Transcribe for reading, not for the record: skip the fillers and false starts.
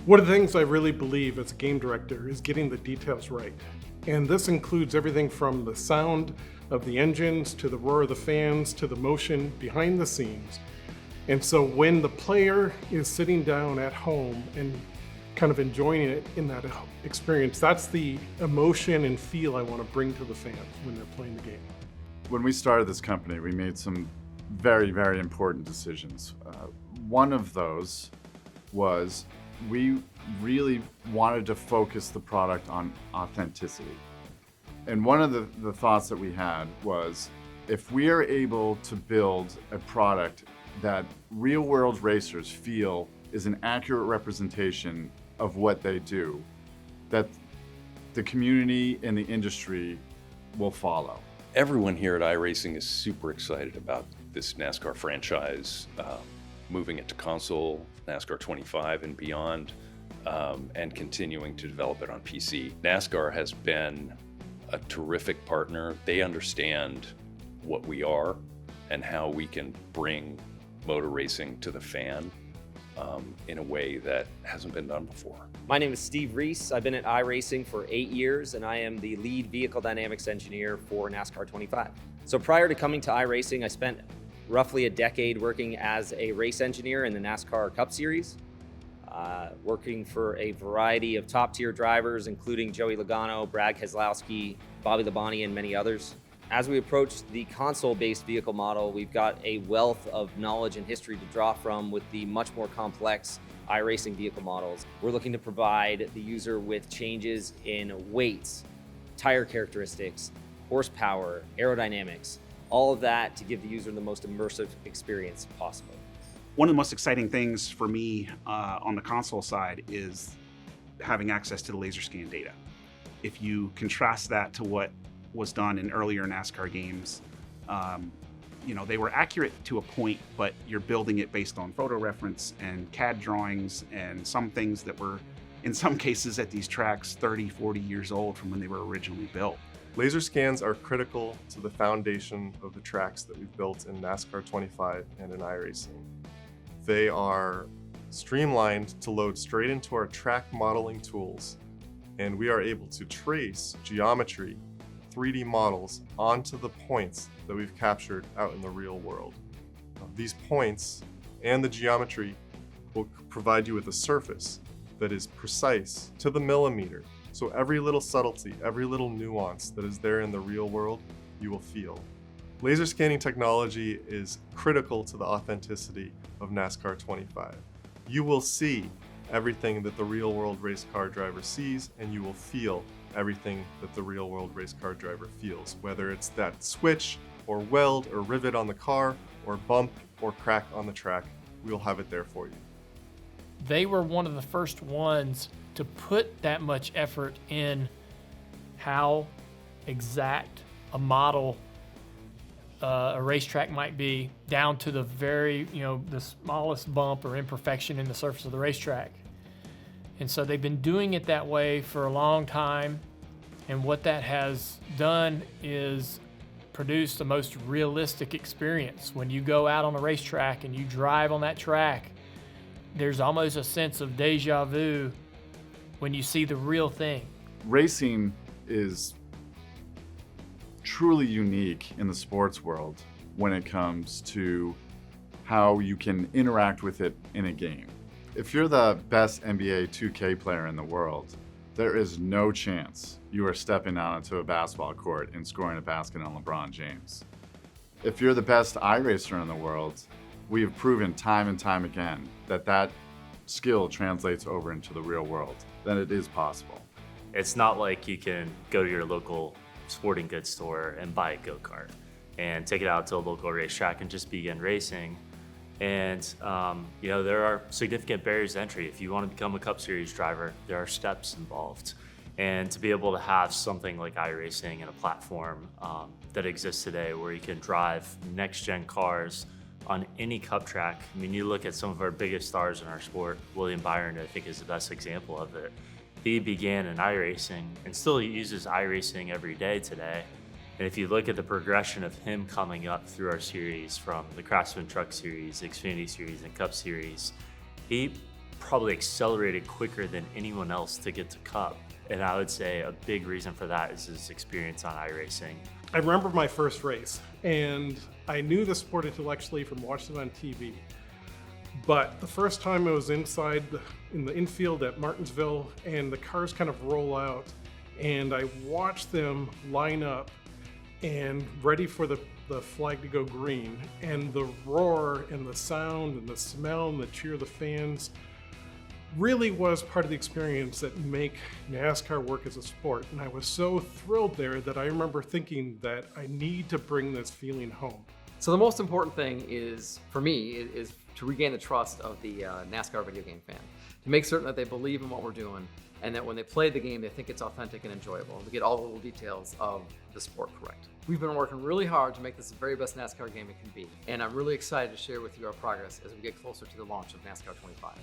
One of the things I really believe as a game director is getting the details right. And this includes everything from the sound of the engines to the roar of the fans to the motion behind the scenes. And so when the player is sitting down at home and kind of enjoying it in that experience, that's the emotion and feel I want to bring to the fans when they're playing the game. When we started this company, we made some very, very important decisions. One of those was we really wanted to focus the product on authenticity. And one of the thoughts that we had was, if we are able to build a product that real-world racers feel is an accurate representation of what they do, that the community and the industry will follow. Everyone here at iRacing is super excited about this NASCAR franchise, moving it to console, NASCAR 25 and beyond, and continuing to develop it on PC. NASCAR has been a terrific partner. They understand what we are and how we can bring motor racing to the fan in a way that hasn't been done before. My name is Steve Reese. I've been at iRacing for 8 years, and I am the lead vehicle dynamics engineer for NASCAR 25. So prior to coming to iRacing, I spent roughly a decade working as a race engineer in the NASCAR Cup Series, working for a variety of top-tier drivers, including Joey Logano, Brad Keselowski, Bobby Labonte, and many others. As we approach the console-based vehicle model, we've got a wealth of knowledge and history to draw from with the much more complex iRacing vehicle models. We're looking to provide the user with changes in weights, tire characteristics, horsepower, aerodynamics, all of that to give the user the most immersive experience possible. One of the most exciting things for me on the console side is having access to the laser scan data. If you contrast that to what was done in earlier NASCAR games, they were accurate to a point, but you're building it based on photo reference and CAD drawings and some things that were, in some cases at these tracks, 30, 40 years old from when they were originally built. Laser scans are critical to the foundation of the tracks that we've built in NASCAR 25 and in iRacing. They are streamlined to load straight into our track modeling tools, and we are able to trace geometry, 3D models onto the points that we've captured out in the real world. These points and the geometry will provide you with a surface that is precise to the millimeter. So every little subtlety, every little nuance that is there in the real world, you will feel. Laser scanning technology is critical to the authenticity of NASCAR 25. You will see everything that the real world race car driver sees, and you will feel everything that the real world race car driver feels, whether it's that switch or weld or rivet on the car or bump or crack on the track, we will have it there for you. They were one of the first ones to put that much effort in how exact a model a racetrack might be, down to the very, the smallest bump or imperfection in the surface of the racetrack. And so they've been doing it that way for a long time. And what that has done is produce the most realistic experience. When you go out on a racetrack and you drive on that track, there's almost a sense of deja vu when you see the real thing. Racing is truly unique in the sports world when it comes to how you can interact with it in a game. If you're the best NBA 2K player in the world, there is no chance you are stepping out onto a basketball court and scoring a basket on LeBron James. If you're the best iRacer in the world, we have proven time and time again that that skill translates over into the real world, that it is possible. It's not like you can go to your local sporting goods store and buy a go-kart and take it out to a local racetrack and just begin racing. And there are significant barriers to entry. If you want to become a Cup Series driver, there are steps involved. And to be able to have something like iRacing and a platform that exists today where you can drive next-gen cars on any Cup track. I mean, you look at some of our biggest stars in our sport. William Byron, I think, is the best example of it. He began in iRacing and still uses iRacing every day today. And if you look at the progression of him coming up through our series, from the Craftsman Truck Series, Xfinity Series, and Cup Series, he probably accelerated quicker than anyone else to get to Cup. And I would say a big reason for that is his experience on iRacing. I remember my first race, and I knew the sport intellectually from watching it on TV. But the first time I was inside in the infield at Martinsville, and the cars kind of roll out, and I watched them line up and ready for the flag to go green, and the roar and the sound and the smell and the cheer of the fans really was part of the experience that make NASCAR work as a sport. And I was so thrilled there that I remember thinking that I need to bring this feeling home. So the most important thing is, for me, is to regain the trust of the NASCAR video game fan, to make certain that they believe in what we're doing, and that when they play the game, they think it's authentic and enjoyable, and to get all the little details of the sport correct. We've been working really hard to make this the very best NASCAR game it can be, and I'm really excited to share with you our progress as we get closer to the launch of NASCAR 25.